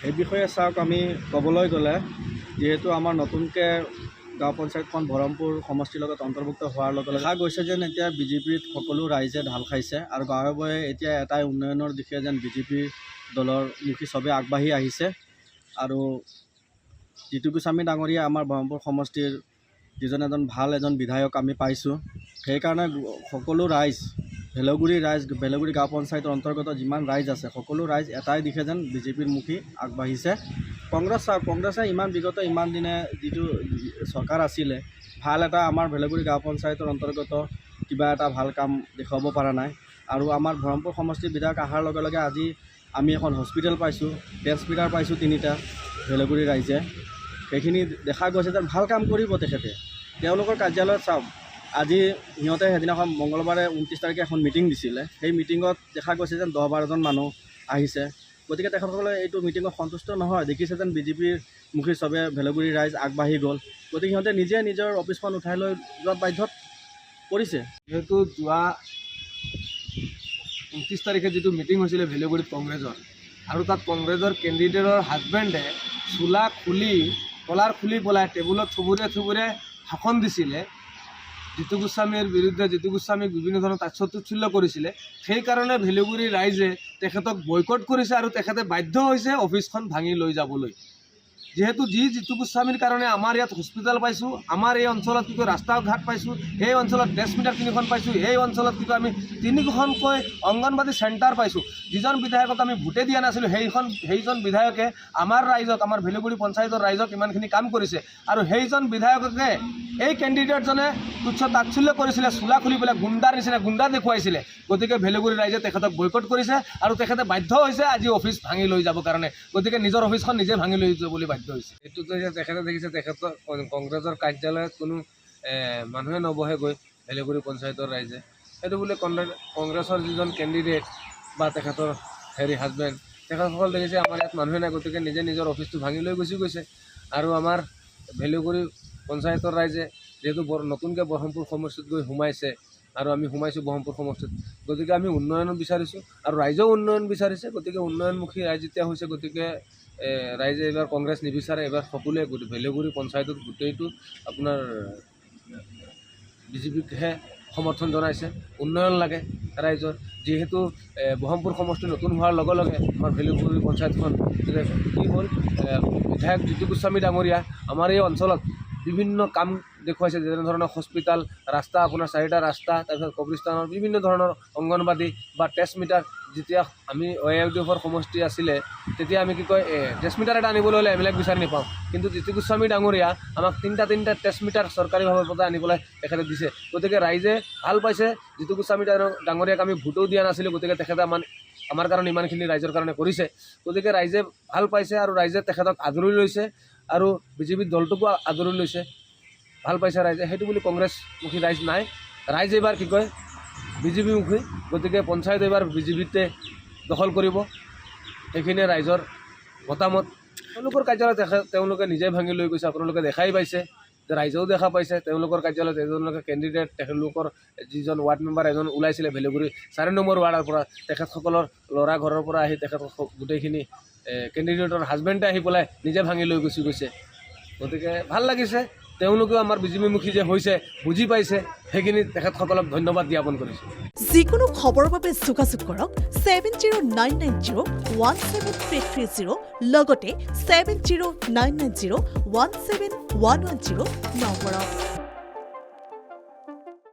এই বিষয়ে চাওক, আমি ক'বলৈ গ'লে যিহেতু আমাৰ নতুনকৈ গাঁও পঞ্চায়তখন বহৰমপুৰ সমষ্টিৰ লগত অন্তৰ্ভুক্ত হোৱাৰ লগে লগে দেখা গৈছে যেন এতিয়া বিজেপিত সকলো ৰাইজে ঢাল খাইছে আৰু গাঁৱে গাঁৱে এতিয়া এটাই উন্নয়নৰ দিশে যেন বিজেপি দলৰ মুখী চবেই আগবাঢ়ি আহিছে। আৰু জিতু গোস্বামী ডাঙৰীয়া আমাৰ বহৰমপুৰ সমষ্টিৰ এজন ভাল বিধায়ক আমি পাইছোঁ। সেইকাৰণে সকলো ৰাইজ, ভেলগুৰি গাঁও পঞ্চায়তৰ অন্তৰ্গত যিমান ৰাইজ আছে সকলো ৰাইজ এটাই দিশে যেন বিজেপিৰ মুখী আগবাঢ়িছে। কংগ্ৰেছে বিগত ইমান দিনে যিটো চৰকাৰ আছিলে, ভাল এটা আমাৰ ভেলগুৰি গাঁও পঞ্চায়তৰ অন্তৰ্গত কিবা এটা ভাল কাম দেখুৱাব পৰা নাই। আৰু আমাৰ বহৰমপুৰ সমষ্টিৰ বিধায়ক অহাৰ লগে লগে আজি আমি এখন হস্পিটেল পাইছোঁ, ট্ৰেন্সমিটাৰ পাইছোঁ 3টা ভেলগুৰি ৰাইজে। সেইখিনি দেখা গৈছে যেন ভাল কাম কৰিব তেখেতে। তেওঁলোকৰ কাৰ্যালয়ত চাওক, আজি সিহঁতে সেইদিনাখন মঙলবাৰে 29 তাৰিখে এখন মিটিং দিছিলে। সেই মিটিঙত দেখা গৈছে যেন 10-12জন মানুহ আহিছে। গতিকে তেখেতসকলে এইটো মিটিঙত সন্তুষ্ট নহয়, দেখিছে যেন বিজেপিৰ মুখী চবে ভেলগুৰি ৰাইজ আগবাঢ়ি গ'ল। গতিকে সিহঁতে নিজে নিজৰ অফিচখন উঠাই লৈ যোৱাত বাধ্যত পৰিছে। যিহেতু যোৱা 29 তাৰিখে যিটো মিটিং হৈছিলে ভেলগুৰিত কংগ্ৰেছৰ, আৰু তাত কংগ্ৰেছৰ কেণ্ডিডেটৰ হাজবেণ্ডে কলাৰ খুলি পেলাই টেবুলত থুবুৰে ভাষণ দিছিলে। জিতু গোস্বামীৰ বিৰুদ্ধে জিতু গোস্বামীক বিভিন্ন ধৰণৰ তাচ্ছল্য কৰিছিলে। সেইকাৰণে ভেলগুৰি ৰাইজে তেখেতক বয়কট কৰিছে আৰু তেখেতে বাধ্য হৈছে অফিচখন ভাঙি লৈ যাবলৈ। যিহেতু জিতু গোস্বামীৰ কাৰণে আমাৰ ইয়াত হস্পিটেল পাইছোঁ, আমাৰ এই অঞ্চলত কি কয় ৰাস্তা ঘাট পাইছোঁ, এই অঞ্চলত ট্ৰেন্সমিটাৰ 3খন পাইছোঁ, এই অঞ্চলত কি কয় আমি 3খনকৈ অংগনবাদী চেণ্টাৰ পাইছোঁ। যিজন বিধায়কক আমি ভোটে দিয়া নাছিলোঁ, সেইজন বিধায়কে আমাৰ ৰাইজক, আমাৰ ভেলগুৰি পঞ্চায়তৰ ৰাইজক ইমানখিনি কাম কৰিছে। আৰু সেইজন বিধায়ককে এই কেণ্ডিডেটজনে তুচ্ছ তাচ্ছল্য কৰিছিলে, চোলা খুলি পেলাই গুণ্ডা দেখুৱাইছিলে। গতিকে ভেলগুৰি ৰাইজে তেখেতক বয়কট কৰিছে আৰু তেখেতে বাধ্য হৈছে আজি অফিচ ভাঙি লৈ যাবৰ কাৰণে। গতিকে নিজৰ অফিচখন নিজে ভাঙি লৈ যাবলৈ বাধ্য হৈছে। এইটোতো তেখেতে দেখিছে তেখেতৰ কংগ্ৰেছৰ কাৰ্যালয়ত কোনো মানুহে নবহে গৈ ভেলগুৰি পঞ্চায়তৰ ৰাইজে। সেইটো বুলি কংগ্ৰেছৰ যিজন কেণ্ডিডেট বা তেখেতৰ হাজবেণ্ড, তেখেতসকল দেখিছে আমাৰ ইয়াত মানুহে নাই, গতিকে নিজে নিজৰ অফিচটো ভাঙি লৈ গুচি গৈছে। আৰু আমাৰ ভেলগুৰি পঞ্চায়তৰ ৰাইজে যিহেতু নতুনকৈ বহৰমপুৰ সমষ্টিত গৈ সোমাইছে আৰু আমি সোমাইছোঁ বহৰমপুৰ সমষ্টিত, গতিকে আমি উন্নয়ন বিচাৰিছোঁ আৰু ৰাইজেও উন্নয়ন বিচাৰিছে। গতিকে উন্নয়নমুখী ৰাইজ যেতিয়া হৈছে, গতিকে ৰাইজে এইবাৰ কংগ্ৰেছ নিবিচাৰে, এইবাৰ সকলোৱে ভেলগুৰি পঞ্চায়তত গোটেইটো আপোনাৰ বিজেপিকহে সমৰ্থন জনাইছে। উন্নয়ন লাগে ৰাইজৰ। যিহেতু বহৰমপুৰ সমষ্টি নতুন হোৱাৰ লগে লগে আমাৰ ভেলগুৰি পঞ্চায়তখন কি হ'ল, বিধায়ক জিতু গোস্বামী ডাঙৰীয়া আমাৰ এই অঞ্চলত বিভিন্ন কাম দেখুৱাইছে, যেনেধৰণৰ হস্পিটেল, ৰাস্তা আপোনাৰ 4টা ৰাস্তা, তাৰপিছত কবৰস্থানৰ বিভিন্ন ধৰণৰ অংগনবাদী বা ট্ৰেন্সমিটাৰ। যেতিয়া আমি OAUDFৰ সমষ্টি আছিলে, তেতিয়া আমি কি কয় ট্ৰেন্সমিটাৰ এটা আনিবলৈ হ'লে এমএলএক বিচাৰি নাপাওঁ, কিন্তু জিতু গোস্বামী ডাঙৰীয়া আমাক 3টা ট্ৰেন্সমিটাৰ চৰকাৰীভাৱে পতাই আনি পেলাই তেখেতে দিছে। গতিকে ৰাইজে ভাল পাইছে। জিতু গোস্বামী ডাঙৰীয়াক আমি ভোটো দিয়া নাছিলোঁ, গতিকে তেখেতে আমাৰ কাৰণে ইমানখিনি ৰাইজৰ কাৰণে কৰিছে। গতিকে ৰাইজে ভাল পাইছে আৰু ৰাইজে তেখেতক আদৰি লৈছে আৰু বিজেপি দলটোকো আদৰি লৈছে। ভাল পাইছে ৰাইজে। সেইটো বুলি কংগ্ৰেছমুখী ৰাইজ নাই। ৰাইজ এইবাৰ কি কয় বিজেপিমুখী। গতিকে পঞ্চায়ত এইবাৰ বিজেপিতে দখল কৰিব। সেইখিনিয়ে ৰাইজৰ মতামত। তেওঁলোকৰ কাৰ্যালয় তেওঁলোকে নিজে ভাঙি লৈ গৈছে, আপোনালোকে দেখাই পাইছে, ৰাইজেও দেখা পাইছে। তেওঁলোকৰ কাৰ্যালয়ত এজনলৈকে কেণ্ডিডেট, তেওঁলোকৰ যিজন ৱাৰ্ড মেম্বাৰ এজন ওলাইছিলে ভেলগুৰি 4 নম্বৰ ৱাৰ্ডৰ পৰা, তেখেতসকলৰ ল'ৰা ঘৰৰ পৰা আহি তেখেত গোটেইখিনি কেণ্ডিডেটৰ হাজবেণ্ডে আহি পেলাই নিজে ভাঙি লৈ গুচি গৈছে। গতিকে ভাল লাগিছে। তেওঁলোকেও আমাৰ বিজেপিমুখী যে হৈছে বুজি পাইছে, সেইখিনি তেখেতসকলক ধন্যবাদ জ্ঞাপন কৰিছোঁ। যিকোনো খবৰৰ বাবে যোগাযোগ কৰক 7099017330 লগতে 7099017110 নম্বৰত।